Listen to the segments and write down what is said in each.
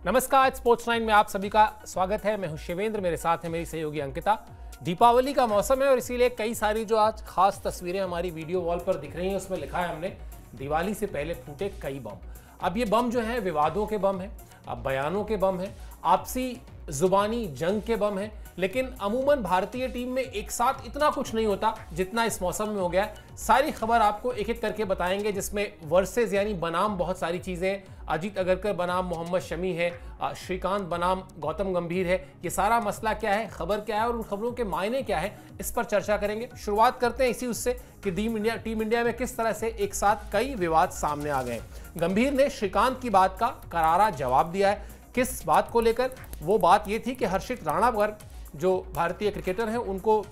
नमस्कार, स्पोर्ट्स 9 में आप सभी का स्वागत है। मैं हूं शिवेंद्र, मेरे साथ है मेरी सहयोगी अंकिता। दीपावली का मौसम है और इसीलिए कई सारी जो आज खास तस्वीरें हमारी वीडियो वॉल पर दिख रही हैं उसमें लिखा है हमने, दिवाली से पहले फूटे कई बम। अब ये बम जो है विवादों के बम है, अब बयानों के बम है, आपसी जुबानी जंग के बम है, लेकिन अमूमन भारतीय टीम में एक साथ इतना कुछ नहीं होता जितना इस मौसम में हो गया। सारी खबर आपको एक एक करके बताएंगे, जिसमें वर्सेस यानी बनाम बहुत सारी चीजें, अजीत अगरकर बनाम मोहम्मद शमी है, श्रीकांत बनाम गौतम गंभीर है। ये सारा मसला क्या है, खबर क्या है और उन खबरों के मायने क्या है, इस पर चर्चा करेंगे। शुरुआत करते हैं इसी उससे कि टीम इंडिया में किस तरह से एक साथ कई विवाद सामने आ गए। गंभीर ने श्रीकांत की बात का करारा जवाब दिया है। किस बात को लेकर? वो बात ये थी कि हर्षित राणा पर, जो भारतीय क्रिकेटर हैं, उनको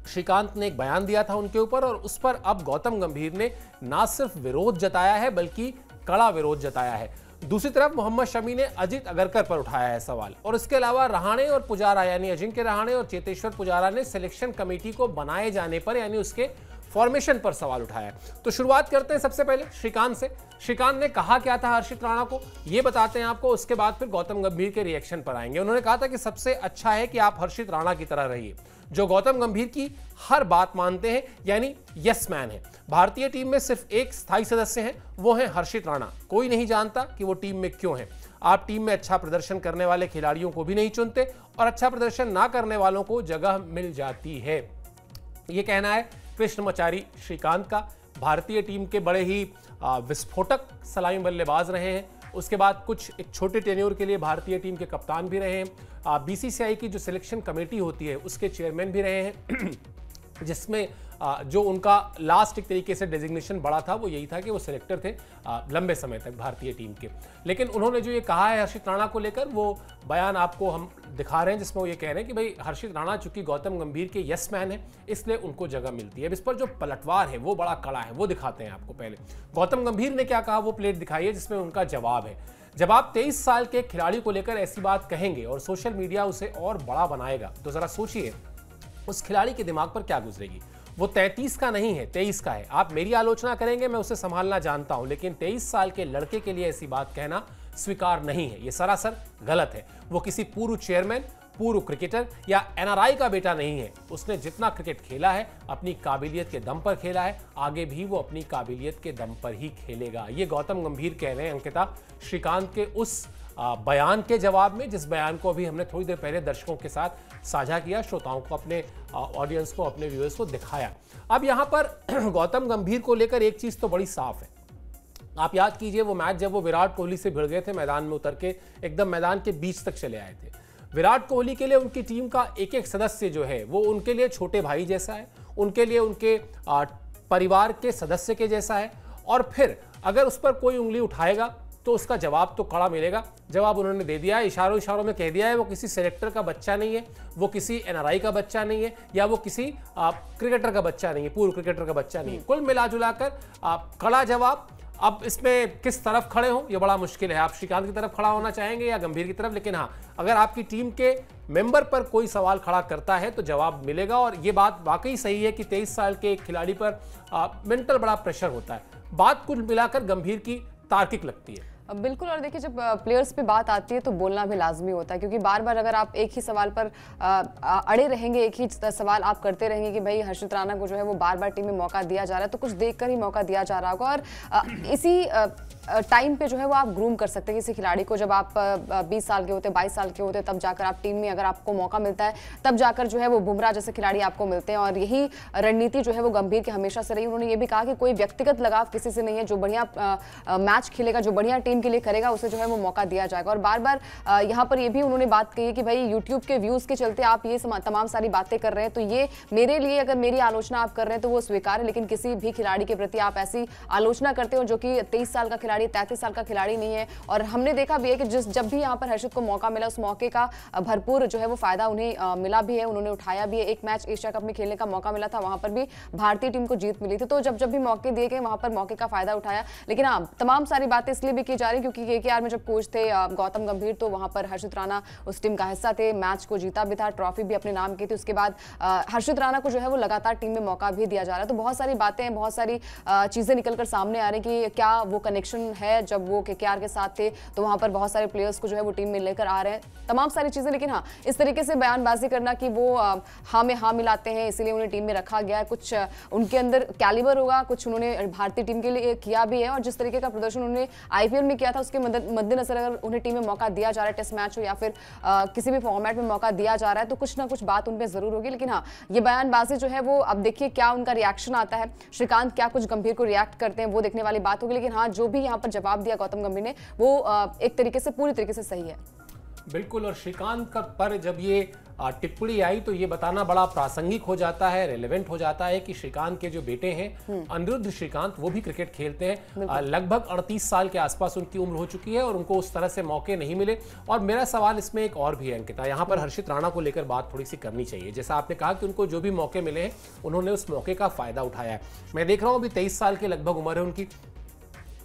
श्रीकांत ने एक बयान दिया था उनके ऊपर, और उस पर अब गौतम गंभीर ने ना सिर्फ विरोध जताया है बल्कि कड़ा विरोध जताया है। दूसरी तरफ मोहम्मद शमी ने अजीत अगरकर पर उठाया है सवाल, और इसके अलावा रहाणे और पुजारा यानी अजिंक्य रहाणे और चेतेश्वर पुजारा ने सिलेक्शन कमेटी को बनाए जाने पर यानी उसके फॉर्मेशन पर सवाल उठाया। तो शुरुआत करते हैं सबसे पहले श्रीकांत से। श्रीकांत ने कहा क्या था हर्षित राणा को, ये बताते हैं आपको, उसके बाद फिर गौतम गंभीर के रिएक्शन पर आएंगे। उन्होंने कहा था कि सबसे अच्छा है कि आप हर्षित राणा की तरह रहिए, जो गौतम गंभीर की हर बात मानते हैं, यानी यस मैन है। भारतीय टीम में सिर्फ एक स्थायी सदस्य हैं, वो है हर्षित राणा। कोई नहीं जानता कि वो टीम में क्यों है। आप टीम में अच्छा प्रदर्शन करने वाले खिलाड़ियों को भी नहीं चुनते और अच्छा प्रदर्शन ना करने वालों को जगह मिल जाती है। ये कहना है कृष्णमचारी श्रीकांत का। भारतीय टीम के बड़े ही विस्फोटक सलामी बल्लेबाज रहे हैं। उसके बाद कुछ एक छोटे टेन्योर के लिए भारतीय टीम के कप्तान भी रहे हैं। बीसीसीआई की जो सिलेक्शन कमेटी होती है उसके चेयरमैन भी रहे हैं जिसमें जो उनका लास्ट एक तरीके से डेजिग्नेशन बड़ा था वो यही था कि वो सिलेक्टर थे लंबे समय तक भारतीय टीम के। लेकिन उन्होंने जो ये कहा है हर्षित राणा को लेकर, वो बयान आपको हम दिखा रहे हैं, जिसमें वो ये कह रहे हैं कि भाई हर्षित राणा चूंकि गौतम गंभीर के यस मैन है इसलिए उनको जगह मिलती है। अब इस पर जो पलटवार है वो बड़ा कड़ा है, वो दिखाते हैं आपको। पहले गौतम गंभीर ने क्या कहा वो प्लेट दिखाई है, जिसमें उनका जवाब है। जब आप 23 साल के खिलाड़ी को लेकर ऐसी बात कहेंगे और सोशल मीडिया उसे और बड़ा बनाएगा, तो जरा सोचिए उस खिलाड़ी के दिमाग पर क्या गुजरेगी। वो 33 का नहीं है, 23 का है। आप मेरी आलोचना करेंगे, मैं उसे संभालना जानता हूं, लेकिन 23 साल के लड़के के लिए ऐसी बात कहना स्वीकार नहीं है। ये सरासर गलत है। वो किसी पूर्व चेयरमैन, पूर्व क्रिकेटर या एनआरआई का बेटा नहीं है। उसने जितना क्रिकेट खेला है अपनी काबिलियत के दम पर खेला है, आगे भी वो अपनी काबिलियत के दम पर ही खेलेगा। ये गौतम गंभीर कह रहे हैं अंकिता, श्रीकांत के उस बयान के जवाब में, जिस बयान को अभी हमने थोड़ी देर पहले दर्शकों के साथ साझा किया, श्रोताओं को, अपने ऑडियंस को, अपने व्यूअर्स को दिखाया। अब यहां पर गौतम गंभीर को लेकर एक चीज तो बड़ी साफ है। आप याद कीजिए वो मैच जब वो विराट कोहली से भिड़ गए थे, मैदान में उतर के एकदम मैदान के बीच तक चले आए थे। विराट कोहली के लिए उनकी टीम का एक एक सदस्य जो है वो उनके लिए छोटे भाई जैसा है, उनके लिए उनके परिवार के सदस्य के जैसा है। और फिर अगर उस पर कोई उंगली उठाएगा तो उसका जवाब तो कड़ा मिलेगा। जवाब उन्होंने दे दिया है, इशारों में कह दिया है। वो किसी सेलेक्टर का बच्चा नहीं है, वो किसी एनआरआई का बच्चा नहीं है, या वो किसी क्रिकेटर का बच्चा नहीं है, पूर्व क्रिकेटर का बच्चा नहीं है। कुल मिलाजुलाकर कड़ा जवाब। अब इसमें किस तरफ खड़े हो ये बड़ा मुश्किल है। आप श्रीकांत की तरफ खड़ा होना चाहेंगे या गंभीर की तरफ? लेकिन हाँ, अगर आपकी टीम के मेंबर पर कोई सवाल खड़ा करता है तो जवाब मिलेगा। और ये बात वाकई सही है कि 23 साल के एक खिलाड़ी पर मेंटल बड़ा प्रेशर होता है। बात कुल मिलाकर गंभीर की तार्किक लगती है। बिल्कुल। और देखिए, जब प्लेयर्स पे बात आती है तो बोलना भी लाजमी होता है, क्योंकि बार बार अगर आप एक ही सवाल पर अड़े रहेंगे, एक ही सवाल आप करते रहेंगे कि भाई हर्षित राणा को जो है वो बार बार टीम में मौका दिया जा रहा है, तो कुछ देखकर ही मौका दिया जा रहा होगा। और इसी टाइम पे जो है वो आप ग्रूम कर सकते हैं किसी खिलाड़ी को। जब आप 20 साल के होते, 22 साल के होते, तब जाकर आप टीम में अगर आपको मौका मिलता है, तब जाकर जो है वो बुमराह जैसे खिलाड़ी आपको मिलते हैं। और यही रणनीति जो है वो गंभीर की हमेशा से रही। उन्होंने ये भी कहा कि कोई व्यक्तिगत लगाव किसी से नहीं है। जो बढ़िया मैच खेलेगा, जो बढ़िया टीम के लिए करेगा, उसे जो है वो मौका दिया जाएगा। और बार बार यहाँ पर ये भी उन्होंने बात कही कि भाई यूट्यूब के व्यूज के चलते आप ये तमाम सारी बातें कर रहे हैं, तो ये मेरे लिए, अगर मेरी आलोचना आप कर रहे हैं तो वो स्वीकार है, लेकिन किसी भी खिलाड़ी के प्रति आप ऐसी आलोचना करते हो जो कि 23 साल का खिलाड़ी, 33 साल का खिलाड़ी नहीं है। और हमने देखा भी है कि जब भी यहाँ पर हर्षित को मौका मिला, उस मौके का भरपूर जो है वो फायदा उन्हें मिला भी है, उन्होंने उठाया भी है। एक मैच एशिया कप में खेलने का मौका मिला था, वहां पर भी भारतीय टीम को जीत मिली थी। तो जब भी मौके दिए गए वहां पर मौके का फायदा उठाया। लेकिन हाँ, तमाम सारी बातें इसलिए भी की जा जा रही है, क्योंकि केकेआर में जब कोच थे गौतम गंभीर, तो वहां पर हर्षित राणा उस टीम का हिस्सा थे, मैच को जीता भी था, ट्रॉफी भी अपने नाम की थी। उसके बाद हर्षित राणा को जो है वो लगातार टीम में मौका भी दिया जा रहा है। तो बहुत सारी बातें, बहुत सारी चीजें निकलकर सामने आ रही कि क्या वो कनेक्शन है, जब वो केकेआर के साथ थे तो वहां पर बहुत सारे प्लेयर्स को जो है वो टीम में लेकर आ रहे हैं, तमाम सारी चीजें। लेकिन हाँ, इस तरीके से बयानबाजी करना कि वो हाँ में हाँ मिलाते हैं इसीलिए उन्हें टीम में रखा गया है, कुछ उनके अंदर कैलिबर होगा, कुछ उन्होंने भारतीय टीम के लिए किया भी है, और जिस तरीके का प्रदर्शन उन्होंने आईपीएल में किया था उसके मद्देनजर अगर उन्हें टीम में मौका दिया जा रहा है, टेस्ट मैच हो या फिर किसी भी फॉर्मेट में मौका दिया जा रहा है, तो कुछ ना कुछ बात उनमें जरूर होगी। लेकिन हाँ, ये बयानबाजी जो है वो अब देखिए क्या उनका रिएक्शन आता है, श्रीकांत क्या कुछ गंभीर को रिएक्ट करते हैं, वो देखने वाली बात होगी। लेकिन हाँ, जो भी यहाँ पर जवाब दिया गौतम गंभीर ने वो एक तरीके से, पूरी तरीके से सही है। बिल्कुल, और श्रीकांत का पर जब ये टिप्पणी आई तो ये बताना बड़ा प्रासंगिक हो जाता है, रेलेवेंट हो जाता है कि श्रीकांत के जो बेटे हैं अनिरुद्ध श्रीकांत, वो भी क्रिकेट खेलते हैं। लगभग 38 साल के आसपास उनकी उम्र हो चुकी है और उनको उस तरह से मौके नहीं मिले। और मेरा सवाल इसमें एक और भी है अंकिता, यहाँ पर हर्षित राणा को लेकर बात थोड़ी सी करनी चाहिए। जैसा आपने कहा कि उनको जो भी मौके मिले हैं उन्होंने उस मौके का फायदा उठाया है। मैं देख रहा हूँ अभी 23 साल के लगभग उम्र है उनकी,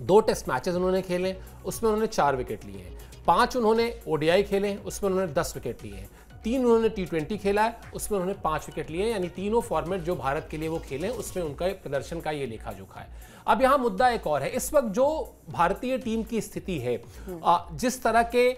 2 टेस्ट मैचेस उन्होंने खेले, उसमें उन्होंने 4 विकेट लिए हैं, 5 उन्होंने ओडीआई खेले, उसमें उन्होंने 10 विकेट लिए हैं, 3 उन्होंने T20 खेला है, उसमें उन्होंने 5 विकेट लिए, यानी तीनों फॉर्मेट जो भारत के लिए वो खेले उसमें उनका प्रदर्शन का ये लेखा जोखा है। अब यहाँ मुद्दा एक और है, इस वक्त जो भारतीय टीम की स्थिति है, जिस तरह के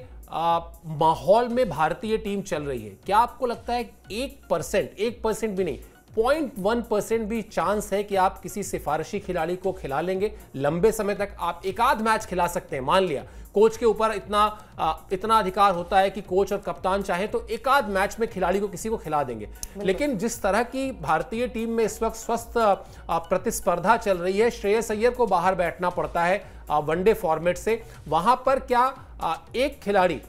माहौल में भारतीय टीम चल रही है, क्या आपको लगता है 1% भी नहीं, 0.1% भी चांस है कि आप किसी सिफारिशी खिलाड़ी को खिला लेंगे? लंबे समय तक आप एक आध मैच खिला सकते हैं, मान लिया कोच के ऊपर इतना अधिकार होता है कि कोच और कप्तान चाहे तो एक आध मैच में खिलाड़ी को किसी को खिला देंगे। लेकिन जिस तरह की भारतीय टीम में इस वक्त स्वस्थ प्रतिस्पर्धा चल रही है, श्रेयस अय्यर को बाहर बैठना पड़ता है वनडे फॉर्मेट से, वहां पर क्या एक खिलाड़ी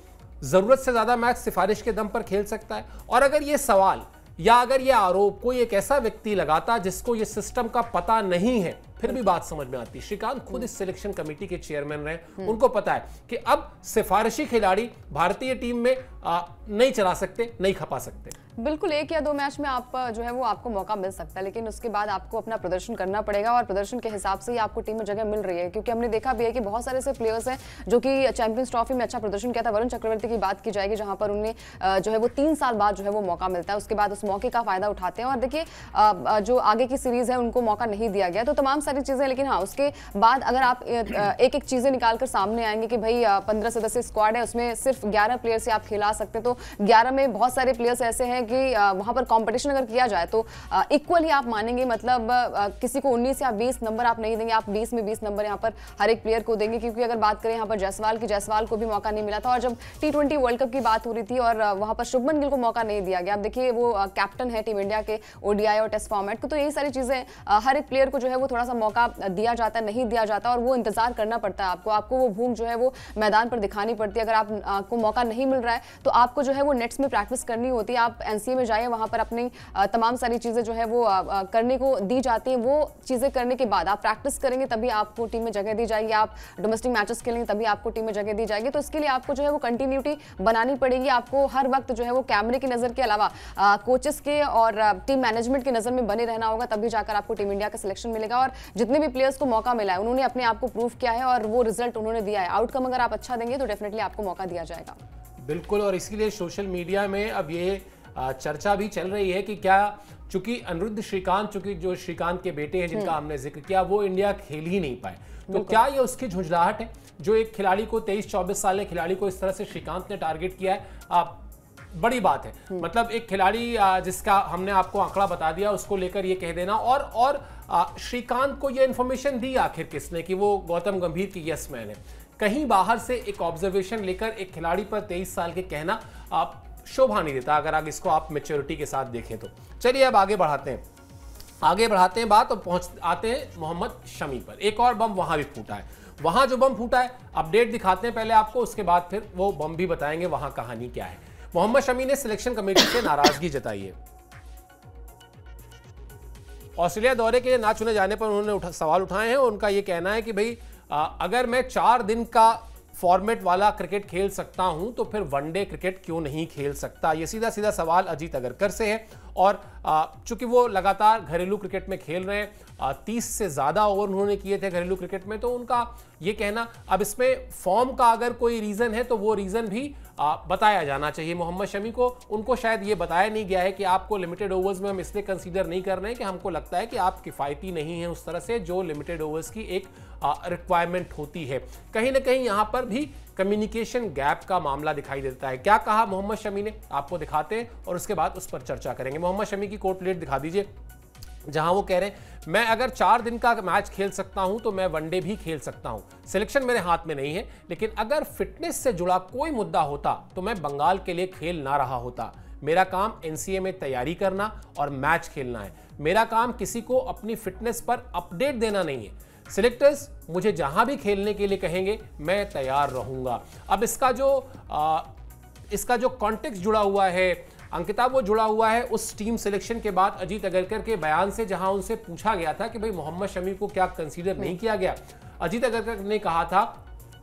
जरूरत से ज्यादा मैच सिफारिश के दम पर खेल सकता है? और अगर ये सवाल या अगर ये आरोप कोई एक ऐसा व्यक्ति लगाता जिसको ये सिस्टम का पता नहीं है, फिर भी बात समझ में आती। श्रीकांत खुद इस सिलेक्शन कमेटी के चेयरमैन रहे, उनको पता है कि अब सिफारिशी खिलाड़ी भारतीय टीम में नहीं चला सकते, नहीं खपा सकते। बिल्कुल, 1 या 2 मैच में आप जो है वो आपको मौका मिल सकता है, लेकिन उसके बाद आपको अपना प्रदर्शन करना पड़ेगा और प्रदर्शन के हिसाब से ही आपको टीम में जगह मिल रही है। क्योंकि हमने देखा भी है कि बहुत सारे ऐसे प्लेयर्स हैं जो कि चैंपियंस ट्रॉफी में अच्छा प्रदर्शन किया था। वरुण चक्रवर्ती की बात की जाएगी, जहां पर उन्हें जो है वो 3 साल बाद जो है वो मौका मिलता है, उसके बाद उस मौके का फायदा उठाते हैं। और देखिए जो आगे की सीरीज है उनको मौका नहीं दिया गया, तो तमाम सारी चीजें। लेकिन हाँ, उसके बाद अगर आप एक चीजें निकाल कर सामने आएंगे कि भाई 15 सदस्य स्क्वाड है, उसमें सिर्फ 11 प्लेयर से आप खिला सकते, तो 11 में बहुत सारे प्लेयर्स ऐसे हैं कि वहां पर कंपटीशन अगर किया जाए तो इक्वल ही आप मानेंगे, मतलब किसी को 19 या 20 नंबर आप नहीं देंगे, आप 20 में 20 नंबर यहाँ पर हर एक प्लेयर को देंगे। क्योंकि अगर बात करें यहाँ पर जायसवाल को भी मौका नहीं मिला था, और जब T20 वर्ल्ड कप की बात हो रही थी और वहां पर शुभमन गिल को मौका नहीं दिया गया। अब देखिए वो कैप्टन है टीम इंडिया के ओडीआई और टेस्ट फॉर्मेट को, तो यही सारी चीजें हर एक प्लेयर को जो है वो थोड़ा सा मौका दिया जाता है, नहीं दिया जाता, और वो इंतजार करना पड़ता है आपको वो भूख जो है वो मैदान पर दिखानी पड़ती है। अगर आपको मौका नहीं मिल रहा है तो आपको जो है वो नेट्स में प्रैक्टिस करनी होती है, आप एनसीए में जाइए, वहां पर अपनी तमाम सारी चीजें जो है वो करने को दी जाती हैं। वो चीजें करने के बाद आप प्रैक्टिस करेंगे तभी आपको टीम में जगह दी जाएगी, आप डोमेस्टिक मैचेस खेलेंगे तभी आपको टीम में जगह दी जाएगी। तो इसके लिए आपको जो है वो कंटिन्यूटी बनानी पड़ेगी, आपको हर वक्त जो है वो कैमरे की नजर के अलावा कोचेस के और टीम मैनेजमेंट की नजर में बने रहना होगा, तभी जाकर आपको टीम इंडिया का सिलेक्शन मिलेगा। और जितने भी प्लेयर्स को मौका मिला है उन्होंने अपने आप को प्रूव किया है और वो रिजल्ट उन्होंने दिया है। आउटकम अगर आप अच्छा देंगे तो डेफिनेटली आपको मौका दिया जाएगा। बिल्कुल, और इसीलिए सोशल मीडिया में अब ये चर्चा भी चल रही है कि क्या, चूंकि अनिरुद्ध श्रीकांत, चूंकि जो श्रीकांत के बेटे हैं जिनका हमने जिक्र किया, वो इंडिया खेल ही नहीं पाए, तो क्या ये उसकी झुंझलाहट है जो एक खिलाड़ी को 23-24 साल के खिलाड़ी को इस तरह से श्रीकांत ने टारगेट किया है? बड़ी बात है, मतलब एक खिलाड़ी जिसका हमने आपको आंकड़ा बता दिया उसको लेकर ये कह देना, और श्रीकांत को ये इन्फॉर्मेशन दी आखिर किसने कि वो गौतम गंभीर की यस मैन है? कहीं बाहर से एक ऑब्जर्वेशन लेकर एक खिलाड़ी पर 23 साल के कहना शोभा नहीं देता, अगर आप इसको आप मैच्योरिटी के साथ देखें तो। चलिए अब आगे बढ़ाते हैं बात और आते हैं मोहम्मद शमी पर। एक और बम वहां भी फूटा है, वहां जो बम फूटा है अपडेट दिखाते हैं पहले आपको, उसके बाद फिर वो बम भी बताएंगे वहां कहानी क्या है। मोहम्मद शमी ने सिलेक्शन कमेटी से नाराजगी जताई है। ऑस्ट्रेलिया दौरे के लिए ना चुने जाने पर उन्होंने सवाल उठाए हैं और उनका यह कहना है कि भाई अगर मैं 4 दिन का फॉर्मेट वाला क्रिकेट खेल सकता हूं तो फिर वनडे क्रिकेट क्यों नहीं खेल सकता। ये सीधा सीधा सवाल अजीत अगरकर से है। और चूंकि वो लगातार घरेलू क्रिकेट में खेल रहे हैं, 30 से ज़्यादा ओवर उन्होंने किए थे घरेलू क्रिकेट में, तो उनका ये कहना, अब इसमें फॉर्म का अगर कोई रीज़न है तो वो रीज़न भी बताया जाना चाहिए मोहम्मद शमी को। उनको शायद ये बताया नहीं गया है कि आपको लिमिटेड ओवर्स में हम इसलिए कंसीडर नहीं कर रहे हैं कि हमको लगता है कि आप किफ़ायती नहीं हैं उस तरह से जो लिमिटेड ओवर्स की एक रिक्वायरमेंट होती है। कहीं ना कहीं यहाँ पर भी कम्युनिकेशन गैप का मामला दिखाई देता है। क्या कहा मोहम्मद शमी ने, आपको दिखाते हैं और उसके बाद उस पर चर्चा करेंगे। मोहम्मद शमी की कोट प्लेट दिखा दीजिए, जहां वो कह रहे हैं मैं अगर 4 दिन का मैच खेल सकता हूं तो मैं वनडे भी खेल सकता हूं, सिलेक्शन मेरे हाथ में नहीं है, लेकिन अगर फिटनेस से जुड़ा कोई मुद्दा होता तो मैं बंगाल के लिए खेल ना रहा होता। मेरा काम एनसीए में तैयारी करना और मैच खेलना है। मेरा काम किसी को अपनी फिटनेस पर अपडेट देना नहीं है। सिलेक्टर्स मुझे जहां भी खेलने के लिए कहेंगे मैं तैयार रहूंगा। अब इसका जो कॉन्टेक्स्ट जुड़ा हुआ है अंकिता, वो जुड़ा हुआ है उस टीम सिलेक्शन के बाद अजीत अगरकर के बयान से, जहां उनसे पूछा गया था कि भाई मोहम्मद शमी को क्या कंसीडर नहीं किया गया। अजीत अगरकर ने कहा था,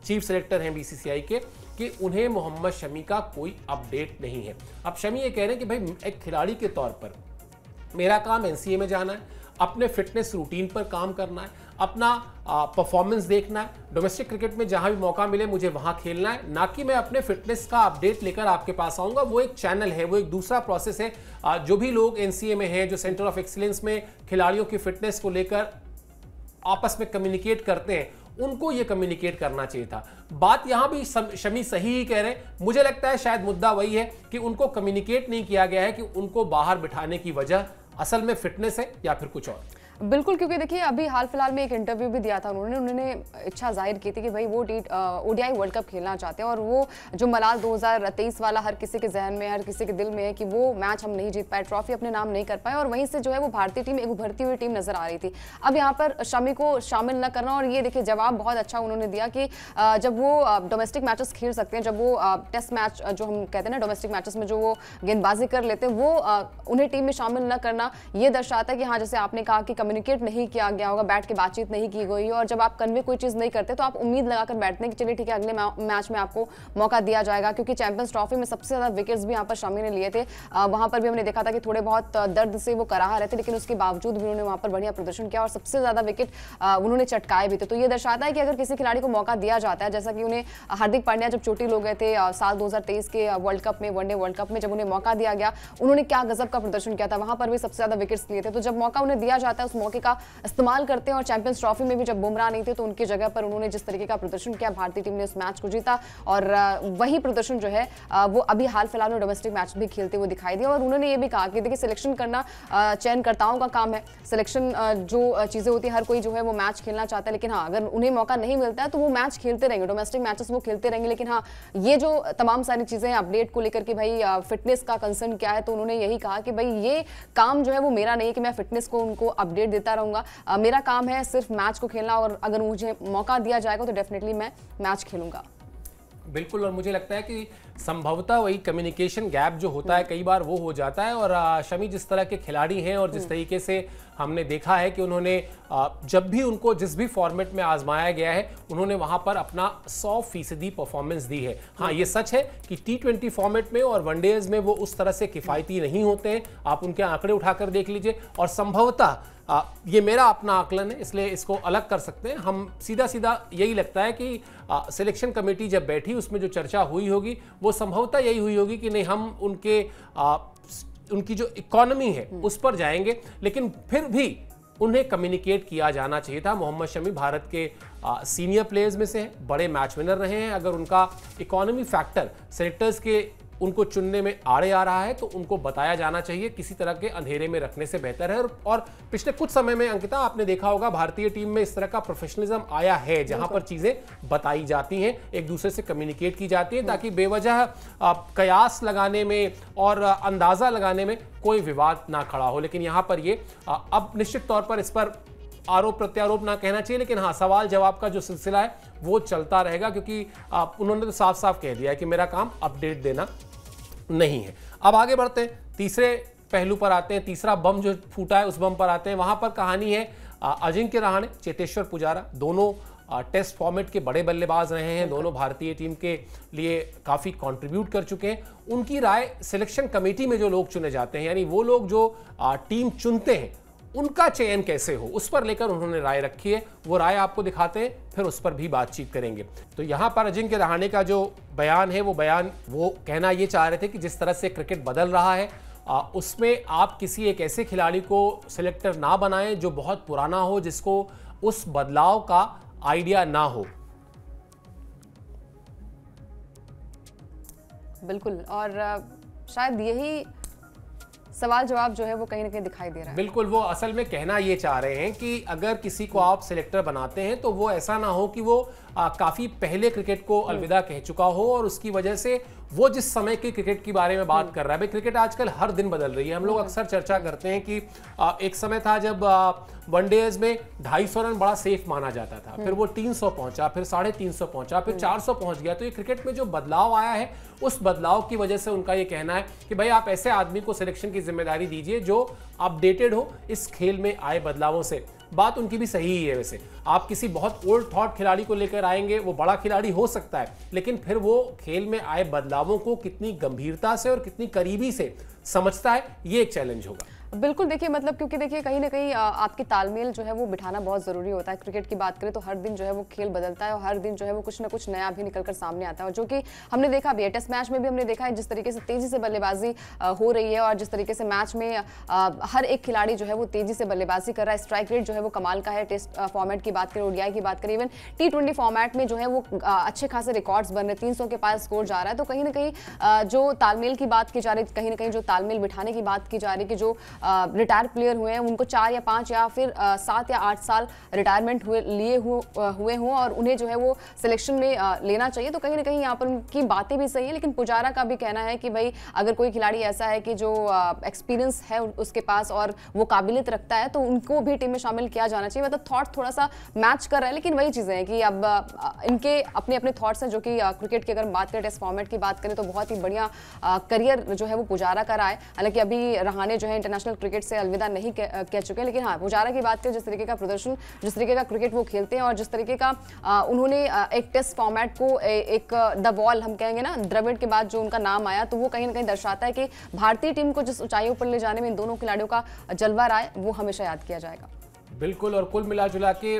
चीफ सिलेक्टर हैं बीसीसीआई के, कि उन्हें मोहम्मद शमी का कोई अपडेट नहीं है। अब शमी ये कह रहे हैं कि भाई एक खिलाड़ी के तौर पर मेरा काम एनसीए में जाना है, अपने फिटनेस रूटीन पर काम करना है, अपना परफॉर्मेंस देखना है, डोमेस्टिक क्रिकेट में जहां भी मौका मिले मुझे वहां खेलना है, ना कि मैं अपने फिटनेस का अपडेट लेकर आपके पास आऊंगा। वो एक चैनल है, वो एक दूसरा प्रोसेस है। जो भी लोग एनसीए में हैं, जो सेंटर ऑफ एक्सीलेंस में खिलाड़ियों की फिटनेस को लेकर आपस में कम्युनिकेट करते हैं, उनको ये कम्युनिकेट करना चाहिए था। बात यहां भी शमी सही ही कह रहे हैं। मुझे लगता है शायद मुद्दा वही है कि उनको कम्युनिकेट नहीं किया गया है कि उनको बाहर बिठाने की वजह असल में फिटनेस है या फिर कुछ और। बिल्कुल, क्योंकि देखिए अभी हाल फिलहाल में एक इंटरव्यू भी दिया था उन्होंने इच्छा जाहिर की थी कि भाई वो ओडीआई वर्ल्ड कप खेलना चाहते हैं, और वो जो मलाल 2023 वाला हर किसी के जहन में, हर किसी के दिल में है कि वो मैच हम नहीं जीत पाए, ट्रॉफी अपने नाम नहीं कर पाए, और वहीं से जो है वो भारतीय टीम एक उभरती हुई टीम नजर आ रही थी। अब यहाँ पर शमी को शामिल न करना, और ये देखिए जवाब बहुत अच्छा उन्होंने दिया कि जब वो डोमेस्टिक मैचेस खेल सकते हैं, जब वो टेस्ट मैच जो हम कहते हैं ना डोमेस्टिक मैचेस में जो वो गेंदबाजी कर लेते हैं, वो उन्हें टीम में शामिल न करना ये दर्शाता है कि हाँ, जैसे आपने कहा कि कम्युनिकेट नहीं किया गया होगा, बैठ के बातचीत नहीं की गई, और जब आप कन्वे कोई चीज नहीं करते तो आप उम्मीद लगाकर बैठते हैं कि चलिए ठीक है अगले मैच में आपको मौका दिया जाएगा। क्योंकि चैंपियंस ट्रॉफी में सबसे ज्यादा विकेट्स भी यहाँ पर शमी ने लिए थे, वहां पर भी हमने देखा था कि थोड़े बहुत दर्द से वो कराह रहे थे, लेकिन उसके बावजूद भी उन्होंने वहां पर बढ़िया प्रदर्शन किया और सबसे ज्यादा विकेट उन्होंने चटकाए भी थे। तो ये दर्शाता है कि अगर किसी खिलाड़ी को मौका दिया जाता है, जैसा कि उन्हें हार्दिक पांड्या जब चोटिल हो गए थे साल 2023 के वर्ल्ड कप में, वनडे वर्ल्ड कप में, जब उन्हें मौका दिया गया उन्होंने क्या गजब का प्रदर्शन किया था, वहां पर भी सबसे ज्यादा विकेट्स लिए थे। तो जब मौका उन्हें दिया जाता है उस मौके का इस्तेमाल करते हैं, और चैंपियंस ट्रॉफी में भी जब बुमराह नहीं थे तो उनकी जगह पर उन्होंने जिस तरीके का प्रदर्शन किया, भारतीय टीम ने उस मैच को जीता, और वही प्रदर्शन जो है वो अभी हाल फिलहाल में डोमेस्टिक मैच भी खेलते हुए दिखाई दिया। और उन्होंने ये भी कहा कि देखिए सिलेक्शन करना चयनकर्ताओं का काम है, सिलेक्शन जो चीजें होती है, हर कोई जो है वो मैच खेलना चाहता है, लेकिन हाँ अगर उन्हें मौका नहीं मिलता है तो वो मैच खेलते रहेंगे, डोमेस्टिक मैचेस वो खेलते रहेंगे। लेकिन हाँ, ये जो तमाम सारी चीजें हैं अपडेट को लेकर कि भाई फिटनेस का कंसर्न क्या है, तो उन्होंने यही कहा कि भाई ये काम जो है वो मेरा नहीं है कि मैं फिटनेस को उनको अपडेट देता रहूंगा, मेरा काम है सिर्फ मैच को खेलना, और अगर मुझे मौका दिया जाएगा तो डेफिनेटली मैं मैच खेलूंगा। बिल्कुल, और मुझे लगता है कि संभवतः वही कम्युनिकेशन गैप जो होता है कई बार वो हो जाता है। और शमी जिस तरह के खिलाड़ी हैं और जिस तरीके से हमने देखा है कि उन्होंने जब भी उनको जिस भी फॉर्मेट में आजमाया गया है उन्होंने वहां पर अपना 100% परफॉर्मेंस दी है। हाँ, ये सच है कि T20 फॉर्मेट में और वनडेज में वो उस तरह से किफ़ायती नहीं होते हैं, आप उनके आंकड़े उठाकर देख लीजिए। और संभवतः ये मेरा अपना आकलन है, इसलिए इसको अलग कर सकते हैं हम। सीधा सीधा यही लगता है कि सिलेक्शन कमेटी जब बैठी उसमें जो चर्चा हुई होगी वो संभवतः यही हुई होगी कि नहीं, हम उनकी जो इकोनॉमी है उस पर जाएंगे, लेकिन फिर भी उन्हें कम्युनिकेट किया जाना चाहिए था। मोहम्मद शमी भारत के सीनियर प्लेयर्स में से हैं, बड़े मैच विनर रहे हैं। अगर उनका इकोनॉमी फैक्टर सेलेक्टर्स के उनको चुनने में आड़े आ रहा है तो उनको बताया जाना चाहिए, किसी तरह के अंधेरे में रखने से बेहतर है। और पिछले कुछ समय में अंकिता आपने देखा होगा भारतीय टीम में इस तरह का प्रोफेशनलिज्म आया है, जहां पर चीजें बताई जाती हैं, एक दूसरे से कम्युनिकेट की जाती है, ताकि बेवजह कयास लगाने में और अंदाजा लगाने में कोई विवाद ना खड़ा हो। लेकिन यहां पर ये अब निश्चित तौर पर इस पर आरोप प्रत्यारोप ना कहना चाहिए, लेकिन हाँ, सवाल जवाब का जो सिलसिला है वो चलता रहेगा, क्योंकि उन्होंने तो साफ साफ कह दिया है कि मेरा काम अपडेट देना नहीं है। अब आगे बढ़ते हैं, तीसरे पहलू पर आते हैं, तीसरा बम जो फूटा है उस बम पर आते हैं। वहां पर कहानी है अजिंक्य रहाणे, चेतेश्वर पुजारा, दोनों टेस्ट फॉर्मेट के बड़े बल्लेबाज रहे हैं, दोनों भारतीय टीम के लिए काफ़ी कंट्रीब्यूट कर चुके हैं, उनकी राय सिलेक्शन कमेटी में जो लोग चुने जाते हैं, यानी वो लोग जो टीम चुनते हैं उनका चयन कैसे हो, उस पर लेकर उन्होंने राय रखी है। वो राय आपको दिखाते हैं, फिर उस पर भी बातचीत करेंगे। तो यहां पर अजिंक्य रहाणे का जो बयान है, वो कहना ये चाह रहे थे कि जिस तरह से क्रिकेट बदल रहा है उसमें आप किसी एक ऐसे खिलाड़ी को सिलेक्टर ना बनाएं जो बहुत पुराना हो, जिसको उस बदलाव का आइडिया ना हो। बिल्कुल, और शायद यही सवाल जवाब जो है वो कहीं ना कहीं दिखाई दे रहा है। बिल्कुल, वो असल में कहना ये चाह रहे हैं कि अगर किसी को आप सिलेक्टर बनाते हैं तो वो ऐसा ना हो कि वो काफी पहले क्रिकेट को अलविदा कह चुका हो और उसकी वजह से वो जिस समय की क्रिकेट के बारे में बात कर रहा है। भाई क्रिकेट आजकल हर दिन बदल रही है। हम लोग अक्सर चर्चा करते हैं कि एक समय था जब वनडेज में 250 रन बड़ा सेफ माना जाता था, फिर वो 300 पहुंचा, फिर 350 पहुंचा, फिर 400 पहुंच गया। तो ये क्रिकेट में जो बदलाव आया है उस बदलाव की वजह से उनका ये कहना है कि भाई आप ऐसे आदमी को सिलेक्शन की जिम्मेदारी दीजिए जो अपडेटेड हो इस खेल में आए बदलावों से। बात उनकी भी सही ही है। वैसे आप किसी बहुत ओल्ड थॉट खिलाड़ी को लेकर आएंगे, वो बड़ा खिलाड़ी हो सकता है, लेकिन फिर वो खेल में आए बदलावों को कितनी गंभीरता से और कितनी करीबी से समझता है, ये एक चैलेंज होगा। बिल्कुल, देखिए मतलब क्योंकि देखिए कहीं ना कहीं आपकी तालमेल जो है वो बिठाना बहुत ज़रूरी होता है। क्रिकेट की बात करें तो हर दिन जो है वो खेल बदलता है और हर दिन जो है वो कुछ ना कुछ नया भी निकलकर सामने आता है, और जो कि हमने देखा भी है। टेस्ट मैच में भी हमने देखा है जिस तरीके से तेज़ी से बल्लेबाजी हो रही है और जिस तरीके से मैच में हर एक खिलाड़ी जो है वो तेज़ी से बल्लेबाजी कर रहा है। स्ट्राइक रेट जो है वो कमाल का है। टेस्ट फॉर्मेट की बात करें, ओडीआई की बात करें, इवन T20 फॉर्मेट में जो है वो अच्छे खासे रिकॉर्ड्स बन रहे हैं, 300 के पास स्कोर जा रहा है। तो कहीं ना कहीं जो तालमेल की बात की जा रही है, कहीं ना कहीं जो तालमेल बिठाने की बात की जा रही है कि जो रिटायर प्लेयर हुए हैं उनको 4 या 5 या फिर 7 या 8 साल रिटायरमेंट हुए हों और उन्हें जो है वो सिलेक्शन में लेना चाहिए। तो कहीं ना कहीं यहाँ पर उनकी बातें भी सही है, लेकिन पुजारा का भी कहना है कि भाई अगर कोई खिलाड़ी ऐसा है कि जो एक्सपीरियंस है उसके पास और वो काबिलियत रखता है तो उनको भी टीम में शामिल किया जाना चाहिए। मतलब थॉट थोड़ा सा मैच कर रहा है, लेकिन वही चीज़ें हैं कि अब इनके अपने अपने थॉट्स हैं जो कि क्रिकेट की अगर बात करें, टेस्ट फॉर्मेट की बात करें तो बहुत ही बढ़िया करियर जो है वो पुजारा का रहा है। हालांकि अभी रहाणे जो है इंटरनेशनल क्रिकेट से अलविदा नहीं कह चुके, लेकिन हाँ पुजारा की बात करें, जिस तरीके का प्रदर्शन, जिस तरीके का क्रिकेट वो खेलते हैं और जिस तरीके का उन्होंने एक टेस्ट फॉर्मेट को एक द वॉल हम कहेंगे ना, द्रविड़ के बाद जो उनका नाम आया, तो वो कहीं ना कहीं दर्शाता है कि भारतीय टीम को जिस ऊंचाइयों पर ले जाने में इन दोनों खिलाड़ियों का जलवा रहा है वो हमेशा याद किया जाएगा। बिल्कुल, और कुल मिला जुला के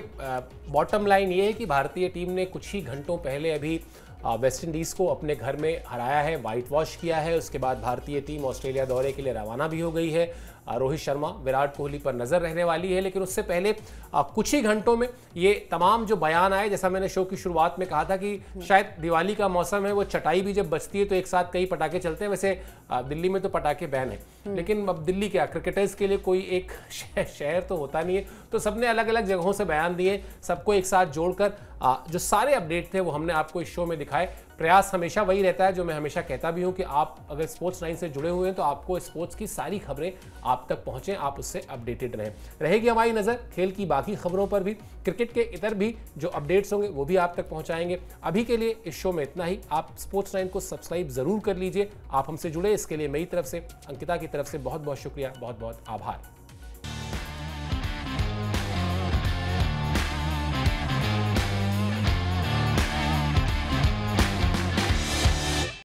बॉटम लाइन ये है कि भारतीय टीम ने कुछ ही घंटों पहले अभी वेस्ट इंडीज़ को अपने घर में हराया है, वाइट वॉश किया है। उसके बाद भारतीय टीम ऑस्ट्रेलिया दौरे के लिए रवाना भी हो गई है। रोहित शर्मा, विराट कोहली पर नज़र रहने वाली है, लेकिन उससे पहले कुछ ही घंटों में ये तमाम जो बयान आए, जैसा मैंने शो की शुरुआत में कहा था कि शायद दिवाली का मौसम है, वो चटाई भी जब बजती है तो एक साथ कई पटाखे चलते हैं। वैसे दिल्ली में तो पटाखे बैन है, लेकिन अब दिल्ली क्या, क्रिकेटर्स के लिए कोई एक शहर तो होता नहीं है, तो सबने अलग अलग जगहों से बयान दिए, सबको एक साथ जोड़कर जो सारे अपडेट थे वो हमने आपको इस शो में दिखाए। प्रयास हमेशा वही रहता है जो मैं हमेशा कहता भी हूं कि आप अगर स्पोर्ट्स 9 से जुड़े हुए हैं तो आपको स्पोर्ट्स की सारी खबरें आप तक पहुंचें, आप उससे अपडेटेड रहें। रहेगी हमारी नज़र खेल की बाकी खबरों पर भी, क्रिकेट के इतर भी जो अपडेट्स होंगे वो भी आप तक पहुंचाएंगे। अभी के लिए इस शो में इतना ही। आप स्पोर्ट्स 9 को सब्सक्राइब जरूर कर लीजिए। आप हमसे जुड़े इसके लिए मेरी तरफ से, अंकिता की तरफ से बहुत बहुत शुक्रिया, बहुत बहुत आभार।